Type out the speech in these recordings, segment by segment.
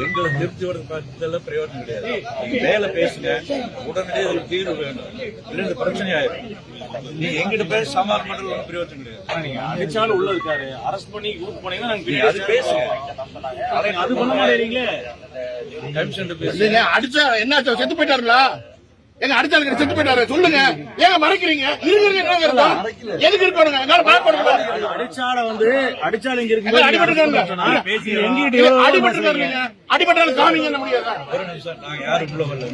எங்களை திருப்தி படுறதுல பிரயோஜனம் கிடையாது. நீங்க மேல பேசுங்க, உடனடியே ஒரு தீர்வு வேணும், இல்லை இந்த பிரச்சனை ஆயிடும். நீ எங்கிட்ட பேச சமாதானம் பண்றது ஒரு பிரயோஜனம் கிடையாது. நீங்க அடிச்சாலும் உள்ள இருக்காரு, அரெஸ்ட் பண்ணி யூஸ் பண்ணீங்கன்னா அது பேசுங்க, அது பண்ண மாட்டேறீங்களே. கமிஷன் பேசுங்க. அடிச்சா என்ன செத்து போயிட்டாருங்களா? எங்க அடிச்சாலுங்க செத்து போயிட்டாரு சொல்லுங்க, ஏங்க மறைக்கிறீங்க? எதுக்கு இருக்கணுங்க? அடிச்சால வந்து அடிச்சாலும் இங்க இருக்கு அடிபட்டாலும் காமிங்க முடியாது. ஒரு நிமிஷம், நாங்க யாரும் உள்ள வரல.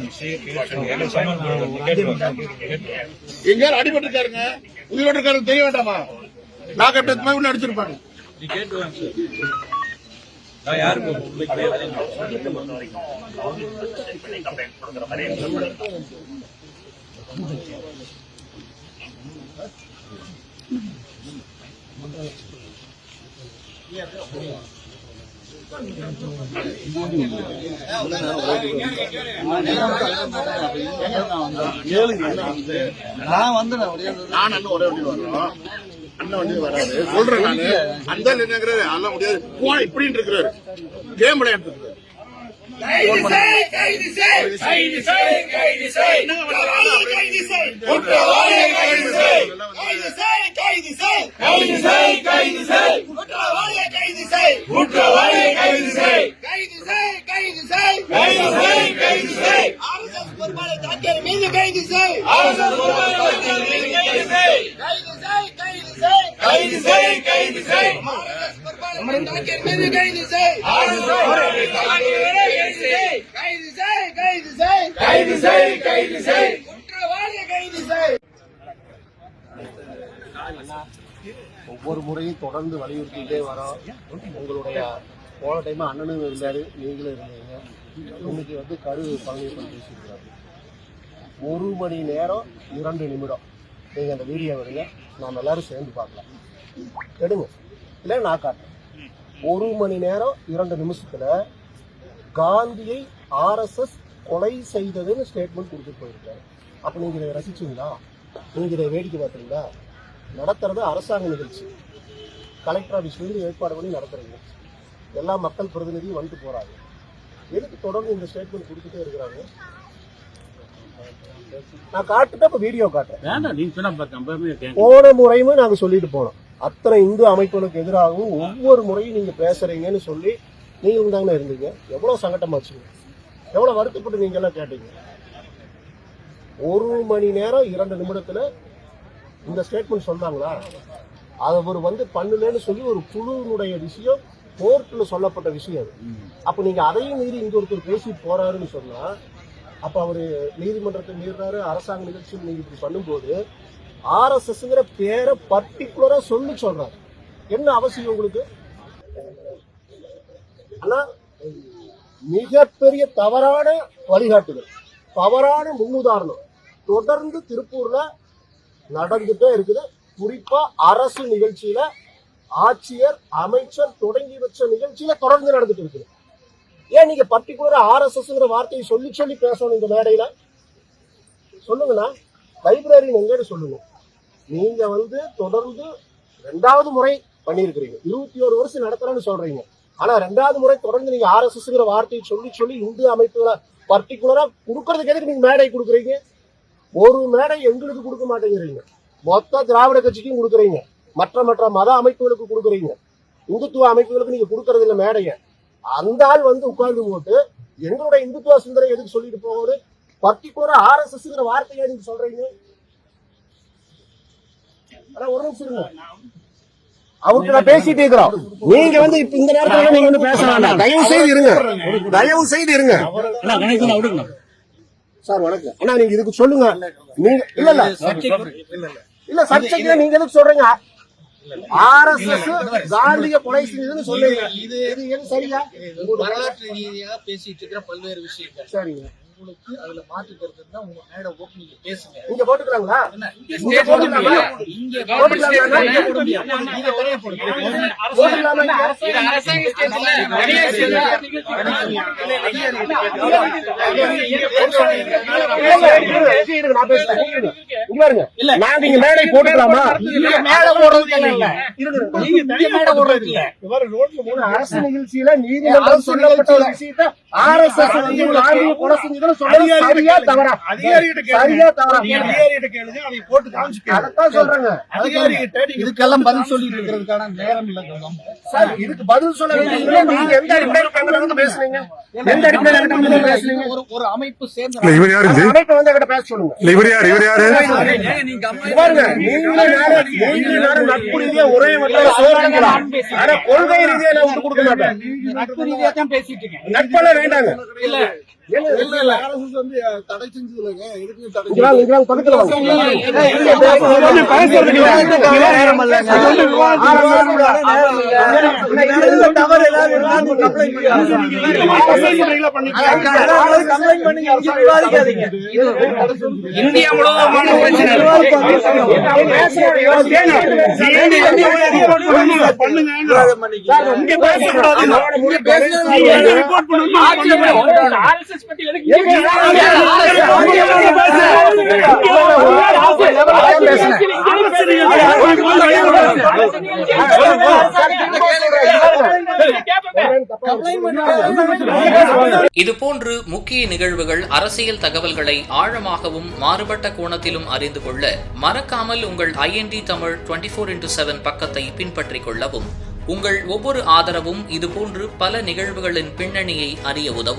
எங்கேயாரும் அடிபட்டிருக்காருங்க, உயிரோடு இருக்காரு தெரிய வேண்டாமா? நாகப்பட்டத்துமா உள்ள அடிச்சிருப்பாரு. நீ கேட்டு வாங்க சார். நான் யாருக்கும் நான் ஒரே வண்டி வரோம், அண்ணன் வண்டி வராது சொல்றேன். நானு அந்த என்னங்கிறாரு அதெல்லாம் முடியாது, போன இப்படின்னு இருக்கிறாரு, கேம் விளையாட்டு இருக்கிறாரு. ஒவ்வொரு முறையும் தொடர்ந்து வலியுறுத்திட்டே வரோம். உங்களுடைய போன டைம் அண்ணனும் இருந்தாரு, நீங்களும் இருந்தீங்க. இன்னைக்கு வந்து கரு பழனியப்பன் பேசியிருக்காரு. 1 மணி நேரம் 2 நிமிடம் நீங்க அந்த வீடியோ எடுங்க, நாம் எல்லாரும் சேர்ந்து பார்க்கலாம். எடுங்க, இல்லை நான் காட்டுறேன். 1 மணி நேரம் 2 நிமிஷத்துல காந்தியை RSS கொலை செய்ததுன்னு ஸ்டேட்மெண்ட் கொடுத்துட்டு போயிருக்காரு. அப்ப நீங்க இதை ரசிச்சீங்களா? நீங்க இதை வேடிக்கை பார்த்தீங்களா? நடத்துறது அரசாங்க நிகழ்ச்சி, கலெக்டர் ஆஃபீஸ்லேருந்து ஏற்பாடு பண்ணி நடத்துறீங்க. எல்லா மக்கள் பிரதிநிதியும் வந்துட்டு போறாங்க. எதுக்கு தொடர்ந்து இந்த ஸ்டேட்மெண்ட் கொடுத்துட்டே இருக்கிறாங்க? நான் காட்டுட்டு அப்ப வீடியோ காட்டுறேன். போன முறையும் நாங்க சொல்லிட்டு போனோம், அத்தனை இந்து அமைப்புகளுக்கு எதிராகவும் ஒவ்வொரு முறையும் நீங்க பேசுறீங்கன்னு சொல்லி நீங்க தானே இருந்தீங்க. எவ்வளவு சங்கடமாச்சுங்க, எவ்வளவு வருத்தப்பட்டு நீங்க எல்லாம் கேட்டீங்க. 1 மணி நேரம் 2 நிமிடத்துல இந்த ஸ்டேட்மெண்ட் சொன்னாங்களா? அவர் வந்து பண்ணலன்னு சொல்லி ஒரு குழுவினுடைய விஷயம் கோர்ட்ல சொல்லப்பட்ட விஷயம் அது. அப்ப நீங்க அதையும் மீறி இங்க ஒருத்தர் பேசிட்டு போறாருன்னு சொன்னா, அப்ப அவரு நீதிமன்றத்தை மீறாரு, அரசாங்க நிகழ்ச்சியில் நீங்க இப்படி பண்ணும்போது RSSங்கிற பேரை பர்டிகுலரா சொல்லி சொல்றாரு. என்ன அவசியம் உங்களுக்கு? ஆனா மிகப்பெரிய தவறான வழிகாட்டுதல், தவறான முன்னுதாரணம் தொடர்ந்து திருப்பூர்ல நடந்துட்டே இருக்குது. குறிப்பா அரசு நிகழ்ச்சியில, ஆட்சியர் அமைச்சர் தொடங்கி வச்ச நிகழ்ச்சியில தொடர்ந்து நடந்துட்டு இருக்குது. ஏன் நீங்க பர்டிகுலரா RSSங்கிற வார்த்தையை சொல்லி சொல்லி பேசணும் இந்த மேடையில? சொல்லுங்கண்ணா, லைப்ரரி எங்கன்னு சொல்லுங்க. நீங்க வந்து தொடர்ந்து 2வது முறை பண்ணிருக்கிறீங்க, 21 வருஷம் நடத்துறேன்னு சொல்றீங்க. ஆனா 2வது முறை தொடர்ந்து நீங்க RSSங்கிற வார்த்தையை சொல்லி சொல்லி இந்து அமைப்புகளை பர்டிகுலரா கொடுக்கறதுக்கு எதுக்கு நீங்க மேடை கொடுக்குறீங்க? ஒரு மேடை எங்களுக்கு கொடுக்க மாட்டேங்கிறீங்க, மொத்த திராவிட கட்சிக்கும் கொடுக்குறீங்க, மற்ற மத அமைப்புகளுக்கு கொடுக்குறீங்க, இந்துத்துவ அமைப்புகளுக்கு நீங்க கொடுக்கறது இல்லை மேடைய. அந்த ஆள் வந்து உட்கார்ந்து போட்டு எங்களுடைய இந்துத்துவ சிந்தனை எதுக்கு சொல்லிட்டு போகுது? பர்டிகுலரா RSSங்கிற வார்த்தையை நீங்க சொல்றீங்க. ஒரு நிமிஷம் அவருக்கு நான் பேசிட்டு இருக்கிறோம். நீங்க வந்து இப்ப இந்த நேரத்துல நீங்க வந்து பேச வேண்டாம், தயவு செய்து இருங்க, தயவு செய்து இருங்க. சார் வணக்கம் அண்ணா, நீங்க இதுக்கு சொல்லுங்க. நீங்க இல்ல இல்ல இல்ல சர்ச்சைக்கு நீங்க எதுக்கு சொல்றீங்க? RSS காந்திய கொலை செஞ்சதுன்னு சொல்லுங்க. இது சரியா? வரலாற்று ரீதியாக பேசிட்டு இருக்கிற பல்வேறு விஷயங்கள். சரிங்க, குழுக்கு அதுல மாற்றுக்கிறது இருந்தா உங்க மேடை ஓட்டு நீங்க பேசுங்க. இங்க போட்டுக்கிறாங்களா? இங்க போட்டுக்கலாமா? இங்க போட்டுக்கலாமா? இங்க போட முடியாது. நீங்க தனியா போடுங்க. போட்டுக்கலாமா இங்க? இது அரசாங்க ஸ்டேஜ்ல தனியா செய்யுங்க. நான் பேசுறேன். இங்க பாருங்க. நாங்க இங்க மேடை போட்டுக்கலாமா? மேடை போடுறதுக்கு இல்ல. நீங்க தனியா மேடை போடுறதுக்கு இல்ல. அரசு நிகழ்ச்சியில நீதிமன்றம் சொல்லப்பட்ட ஒரு விஷயத்தை RSS வந்து ஒரு ஆண்டிய கொலை செஞ்சதுன்னு சொல்றது சரியா தவறா? சரியா தவறா? அதைத்தான் சொல்றாங்க. இதுக்கெல்லாம் பதில் சொல்லிட்டு இருக்கிறதுக்கான நேரம் இல்ல. சார், இதுக்கு பதில் சொல்ல வேண்டியது நீங்க எந்த அடிப்படையில் எங்கிட்ட வந்து பேசுனீங்க? எந்த அடிப்படையில் எங்கிட்ட வந்து பேசுனீங்க? ஒரு அமைப்பு சேர்ந்து இவர் யாரு இது? அமைப்பை வந்து எங்கிட்ட பேச சொல்லுங்க. இவர் யாரு? பாருங்க, நீங்களும் நானும் நட்பு ரீதியா ஒரே மட்டும் சோதிக்கலாம். ஆனா கொள்கை ரீதியா நான் விட்டு கொடுக்க மாட்டேன். நட்பு ரீதியா தான் பேசிட்டு இருக்கேன். நட்பெல்லாம் வேண்டாங்க. இல்ல தடை செஞ்சதுலங்க பக்கத்துல வாங்க. இந்தியா முழுவதுமான பிரச்சனை இதுபோன்று முக்கிய நிகழ்வுகள், அரசியல் தகவல்களை ஆழமாகவும் மாறுபட்ட கோணத்திலும் அறிந்து கொள்ள மறக்காமல் உங்கள் IND தமிழ் 24x7 பக்கத்தை பின்பற்றிக் கொள்ளவும். உங்கள் ஒவ்வொரு ஆதரவும் இதுபோன்று பல நிகழ்வுகளின் பின்னணியை அறிய உதவும்.